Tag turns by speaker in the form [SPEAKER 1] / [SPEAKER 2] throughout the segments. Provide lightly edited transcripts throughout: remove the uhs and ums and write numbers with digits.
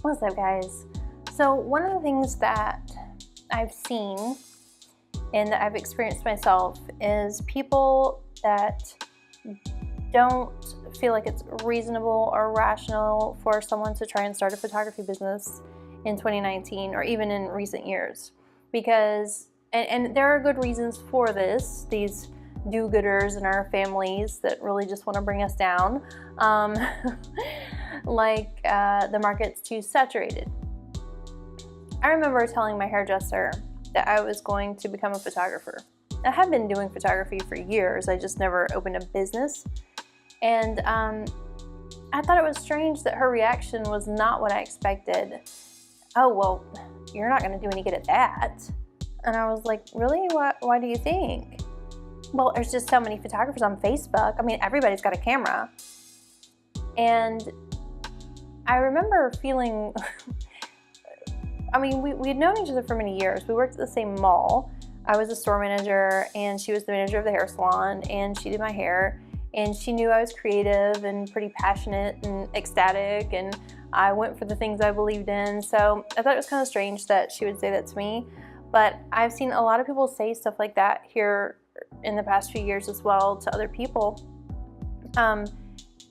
[SPEAKER 1] What's up, guys? So one of the things that I've seen and that I've experienced myself is people that don't feel like it's reasonable or rational for someone to try and start a photography business in 2019 or even in recent years, because and there are good reasons for this. These do-gooders in our families that really just want to bring us down, the market's too saturated. I remember telling my hairdresser that I was going to become a photographer. I had been doing photography for years, I just never opened a business. And I thought it was strange that her reaction was not what I expected. Oh, well, you're not gonna do any good at that. And I was like, really? Why do you think? Well, there's just so many photographers on Facebook. I mean, everybody's got a camera. And I remember feeling, I mean, we had known each other for many years. We worked at the same mall. I was a store manager and she was the manager of the hair salon, and she did my hair. And she knew I was creative and pretty passionate and ecstatic, and I went for the things I believed in. So I thought it was kind of strange that she would say that to me. But I've seen a lot of people say stuff like that here in the past few years as well to other people.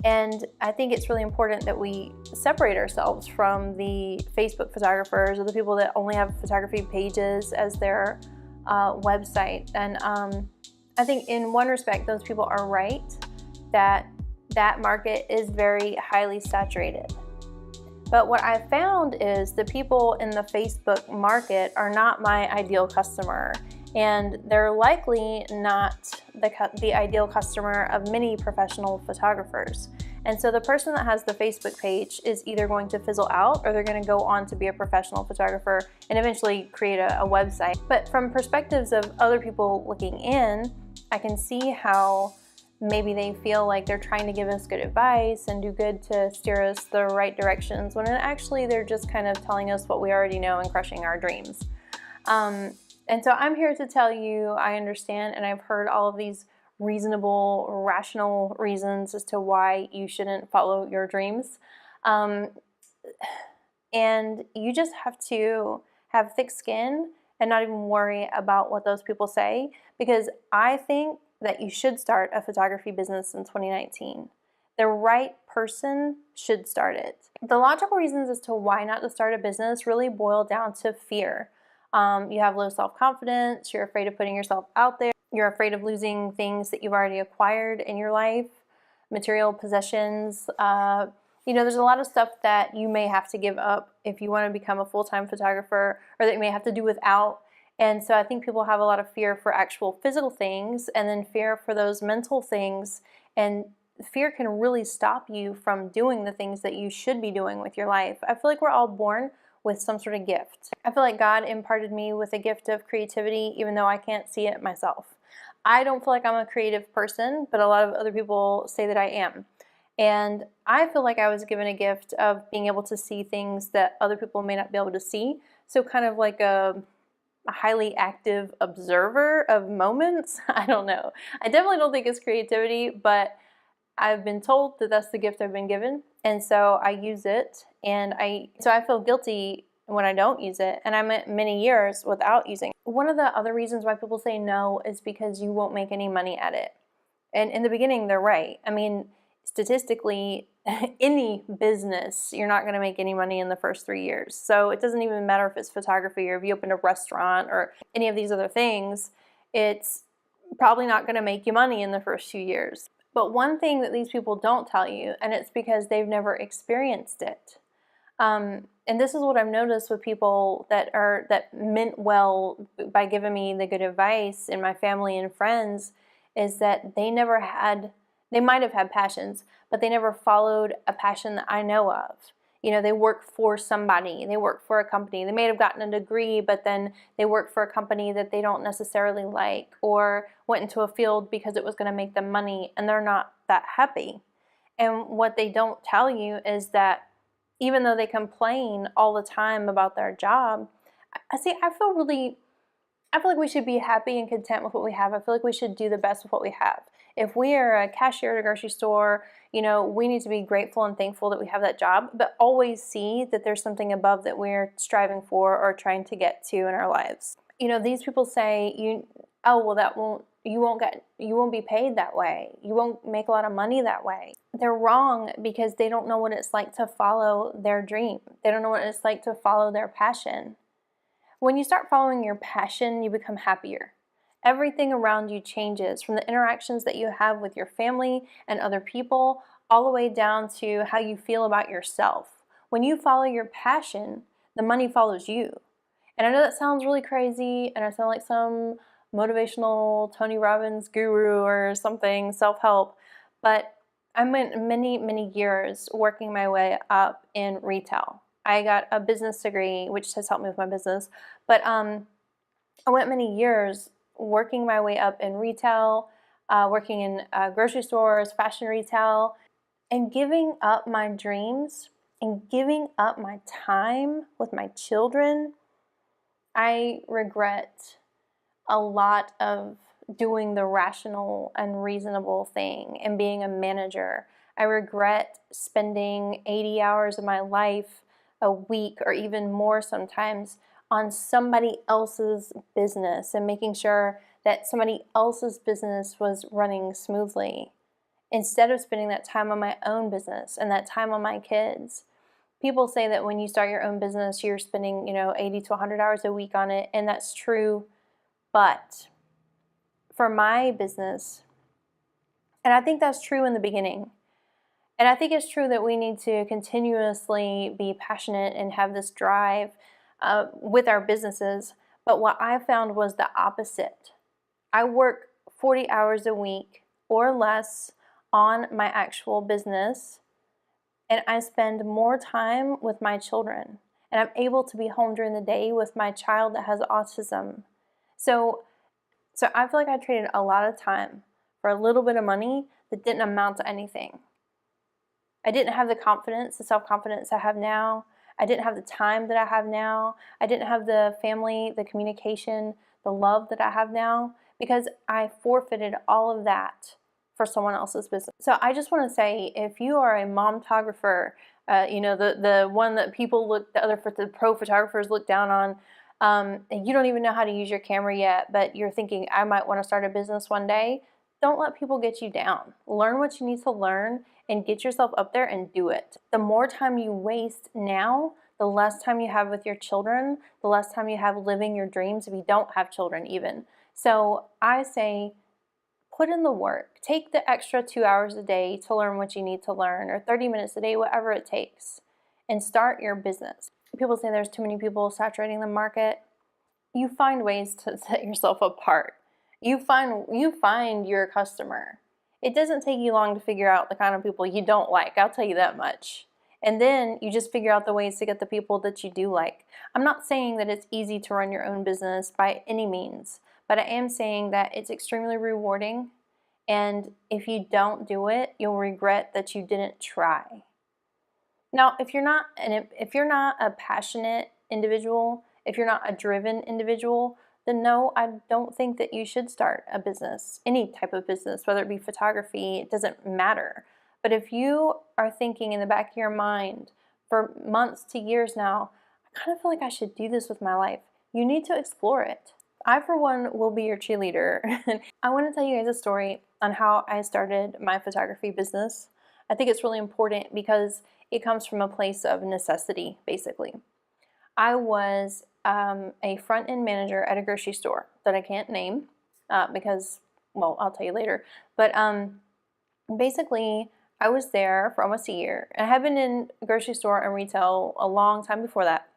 [SPEAKER 1] And I think it's really important that we separate ourselves from the Facebook photographers or the people that only have photography pages as their website. And I think in one respect, those people are right, that market is very highly saturated. But what I've found is the people in the Facebook market are not my ideal customer, and they're likely not the ideal customer of many professional photographers. And so the person that has the Facebook page is either going to fizzle out, or they're going to go on to be a professional photographer and eventually create a website. But from perspectives of other people looking in, I can see how maybe they feel like they're trying to give us good advice and do good to steer us the right directions, when actually they're just kind of telling us what we already know and crushing our dreams. And so I'm here to tell you I understand, and I've heard all of these reasonable, rational reasons as to why you shouldn't follow your dreams. And you just have to have thick skin and not even worry about what those people say, because I think that you should start a photography business in 2019. The right person should start it. The logical reasons as to why not to start a business really boil down to fear. You have low self-confidence, you're afraid of putting yourself out there, you're afraid of losing things that you've already acquired in your life, material possessions. There's a lot of stuff that you may have to give up if you want to become a full-time photographer, or that you may have to do without. And so I think people have a lot of fear for actual physical things, and then fear for those mental things. And fear can really stop you from doing the things that you should be doing with your life. I feel like we're all born with some sort of gift. I feel like God imparted me with a gift of creativity, even though I can't see it myself. I don't feel like I'm a creative person, but a lot of other people say that I am. And I feel like I was given a gift of being able to see things that other people may not be able to see. So kind of like a highly active observer of moments. I don't know. I definitely don't think it's creativity, but I've been told that that's the gift I've been given. And so I use it, and I feel guilty when I don't use it, and I went many years without using it. One of the other reasons why people say no is because you won't make any money at it. And in the beginning, they're right. I mean, statistically, any business, you're not going to make any money in the first 3 years. So it doesn't even matter if it's photography or if you open a restaurant or any of these other things, it's probably not going to make you money in the first few years. But one thing that these people don't tell you, and it's because they've never experienced it, and this is what I've noticed with people that meant well by giving me the good advice in my family and friends, is that they might have had passions, but they never followed a passion that I know of. They work for somebody, they work for a company. They may have gotten a degree, but then they work for a company that they don't necessarily like, or went into a field because it was going to make them money, and they're not that happy. And what they don't tell you is that even though they complain all the time about their job, I feel like we should be happy and content with what we have. I feel like we should do the best with what we have. If we are a cashier at a grocery store, we need to be grateful and thankful that we have that job, but always see that there's something above that we're striving for or trying to get to in our lives. These people say, you won't be paid that way. You won't make a lot of money that way. They're wrong because they don't know what it's like to follow their dream. They don't know what it's like to follow their passion. When you start following your passion, you become happier. Everything around you changes, from the interactions that you have with your family and other people, all the way down to how you feel about yourself. When you follow your passion, the money follows you. And I know that sounds really crazy, and I sound like some motivational Tony Robbins guru or something, self-help, but I went many, many years working my way up in retail. I got a business degree, which has helped me with my business, but I went many years working my way up in retail, working in grocery stores, fashion retail, and giving up my dreams and giving up my time with my children. I regret a lot of doing the rational and reasonable thing and being a manager. I regret spending 80 hours of my life a week or even more sometimes on somebody else's business and making sure that somebody else's business was running smoothly instead of spending that time on my own business and that time on my kids. People say that when you start your own business, you're spending, 80 to 100 hours a week on it, and that's true. But for my business, and I think that's true in the beginning, and I think it's true that we need to continuously be passionate and have this drive with our businesses. But what I found was the opposite. I work 40 hours a week or less on my actual business, and I spend more time with my children. And I'm able to be home during the day with my child that has autism. So I feel like I traded a lot of time for a little bit of money that didn't amount to anything. I didn't have the confidence, the self-confidence I have now. I didn't have the time that I have now. I didn't have the family, the communication, the love that I have now, because I forfeited all of that for someone else's business. So I just want to say, if you are a momtographer, the one that the pro photographers look down on, and you don't even know how to use your camera yet, but you're thinking, I might want to start a business one day, don't let people get you down. Learn what you need to learn and get yourself up there and do it. The more time you waste now, the less time you have with your children, the less time you have living your dreams if you don't have children even. So I say, put in the work. Take the extra 2 hours a day to learn what you need to learn, or 30 minutes a day, whatever it takes, and start your business. People say there's too many people saturating the market. You find ways to set yourself apart. You find your customer. It doesn't take you long to figure out the kind of people you don't like, I'll tell you that much. And then you just figure out the ways to get the people that you do like. I'm not saying that it's easy to run your own business by any means, but I am saying that it's extremely rewarding, and if you don't do it, you'll regret that you didn't try. Now, if you're not a passionate individual, if you're not a driven individual, then no, I don't think that you should start a business, any type of business, whether it be photography, it doesn't matter. But if you are thinking in the back of your mind for months to years now, I kind of feel like I should do this with my life, you need to explore it. I, for one, will be your cheerleader. I want to tell you guys a story on how I started my photography business. I think it's really important because it comes from a place of necessity, basically. I was a front-end manager at a grocery store that I can't name because, well, I'll tell you later. But basically, I was there for almost a year. And I had been in a grocery store and retail a long time before that.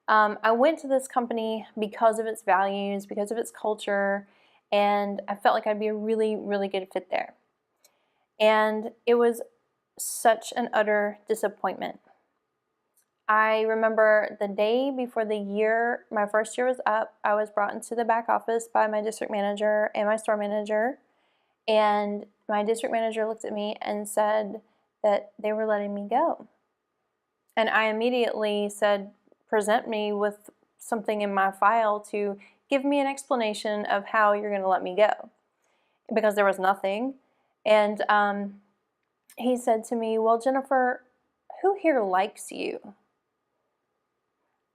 [SPEAKER 1] I went to this company because of its values, because of its culture, and I felt like I'd be a really, really good fit there. And it was such an utter disappointment. I remember the day before my first year was up, I was brought into the back office by my district manager and my store manager, and my district manager looked at me and said that they were letting me go. And I immediately said, present me with something in my file to give me an explanation of how you're going to let me go. Because there was nothing. And he said to me, well, Jennifer, who here likes you?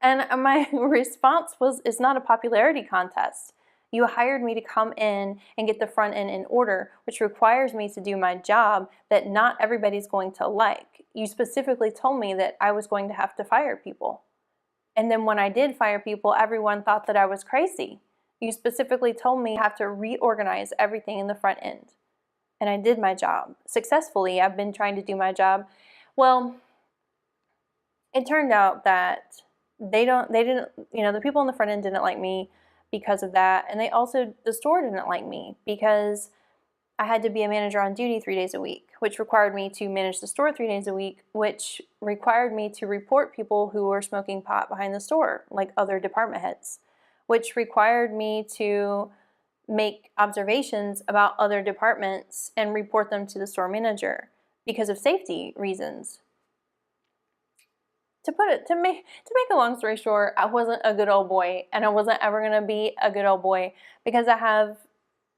[SPEAKER 1] And my response was, it's not a popularity contest. You hired me to come in and get the front end in order, which requires me to do my job that not everybody's going to like. You specifically told me that I was going to have to fire people. And then when I did fire people, everyone thought that I was crazy. You specifically told me I have to reorganize everything in the front end. And I did my job successfully. I've been trying to do my job. Well, it turned out that the people on the front end didn't like me because of that. And the store didn't like me because I had to be a manager on duty 3 days a week, which required me to manage the store 3 days a week, which required me to report people who were smoking pot behind the store, like other department heads, which required me to make observations about other departments and report them to the store manager because of safety reasons. To make a long story short, I wasn't a good old boy, and I wasn't ever going to be a good old boy because I have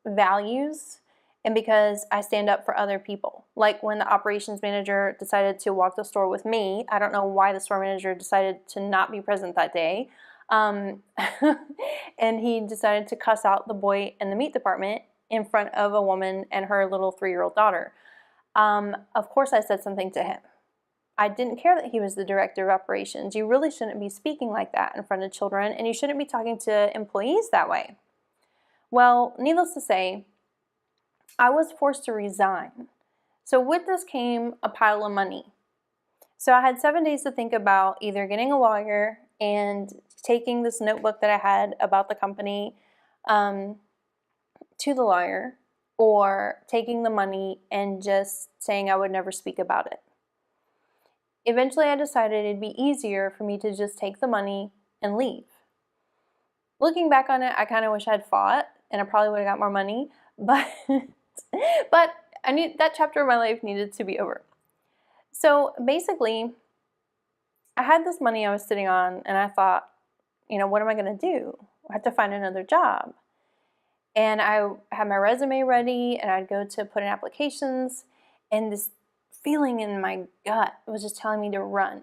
[SPEAKER 1] values and because I stand up for other people. Like when the operations manager decided to walk the store with me, I don't know why the store manager decided to not be present that day, and he decided to cuss out the boy in the meat department in front of a woman and her little 3-year-old daughter. Of course I said something to him. I didn't care that he was the director of operations. You really shouldn't be speaking like that in front of children, and you shouldn't be talking to employees that way. Well, needless to say, I was forced to resign. So with this came a pile of money. So I had 7 days to think about either getting a lawyer and taking this notebook that I had about the company to the lawyer, or taking the money and just saying I would never speak about it. Eventually, I decided it'd be easier for me to just take the money and leave. Looking back on it, I kind of wish I'd fought, and I probably would have got more money, but that chapter of my life needed to be over. So basically, I had this money I was sitting on, and I thought, what am I going to do? I have to find another job. And I had my resume ready, and I'd go to put in applications, and this feeling in my gut was just telling me to run,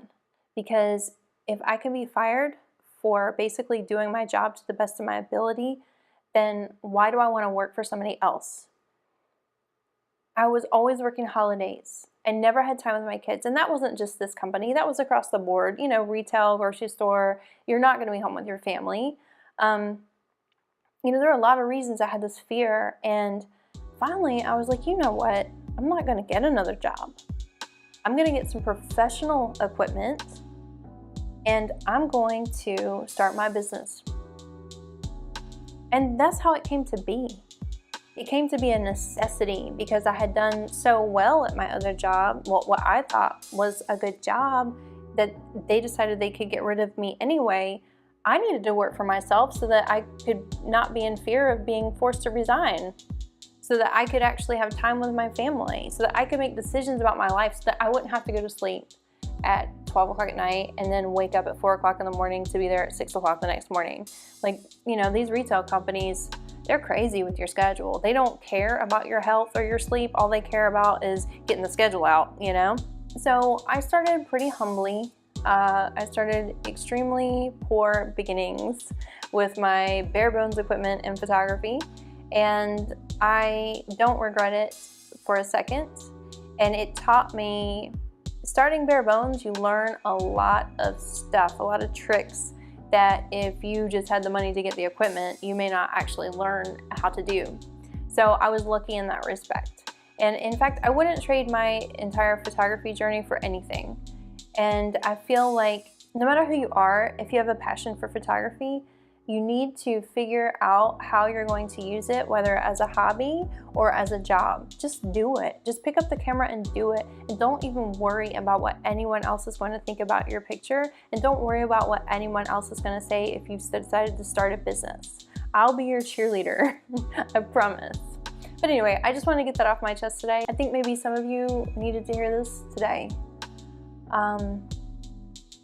[SPEAKER 1] because if I can be fired for basically doing my job to the best of my ability, then why do I want to work for somebody else? I was always working holidays. I never had time with my kids, and that wasn't just this company, that was across the board, retail, grocery store. You're not going to be home with your family. There are a lot of reasons I had this fear, and finally I was like, you know what? I'm not going to get another job. I'm going to get some professional equipment, and I'm going to start my business. And that's how it came to be. It came to be a necessity because I had done so well at my other job, what I thought was a good job, that they decided they could get rid of me anyway. I needed to work for myself so that I could not be in fear of being forced to resign, so that I could actually have time with my family, so that I could make decisions about my life, so that I wouldn't have to go to sleep at 12 o'clock at night and then wake up at 4 o'clock in the morning to be there at 6 o'clock the next morning. These retail companies, they're crazy with your schedule. They don't care about your health or your sleep. All they care about is getting the schedule out, So I started pretty humbly. I started extremely poor beginnings with my bare bones equipment in photography, and I don't regret it for a second. And it taught me, starting bare bones, you learn a lot of stuff, a lot of tricks that if you just had the money to get the equipment, you may not actually learn how to do. So I was lucky in that respect. And in fact, I wouldn't trade my entire photography journey for anything. And I feel like no matter who you are, if you have a passion for photography, you need to figure out how you're going to use it, whether as a hobby or as a job. Just do it. Just pick up the camera and do it. And don't even worry about what anyone else is going to think about your picture. And don't worry about what anyone else is going to say if you've decided to start a business. I'll be your cheerleader, I promise. But anyway, I just want to get that off my chest today. I think maybe some of you needed to hear this today.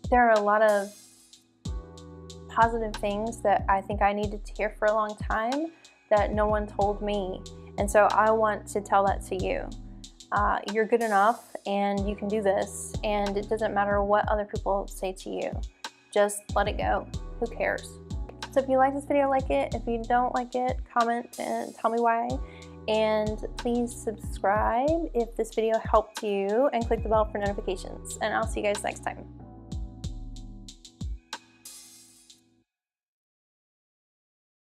[SPEAKER 1] There are a lot of positive things that I think I needed to hear for a long time that no one told me. And so I want to tell that to you. You're good enough and you can do this, and it doesn't matter what other people say to you. Just let it go. Who cares? So if you like this video, like it. If you don't like it, comment and tell me why. And please subscribe if this video helped you, and click the bell for notifications. And I'll see you guys next time.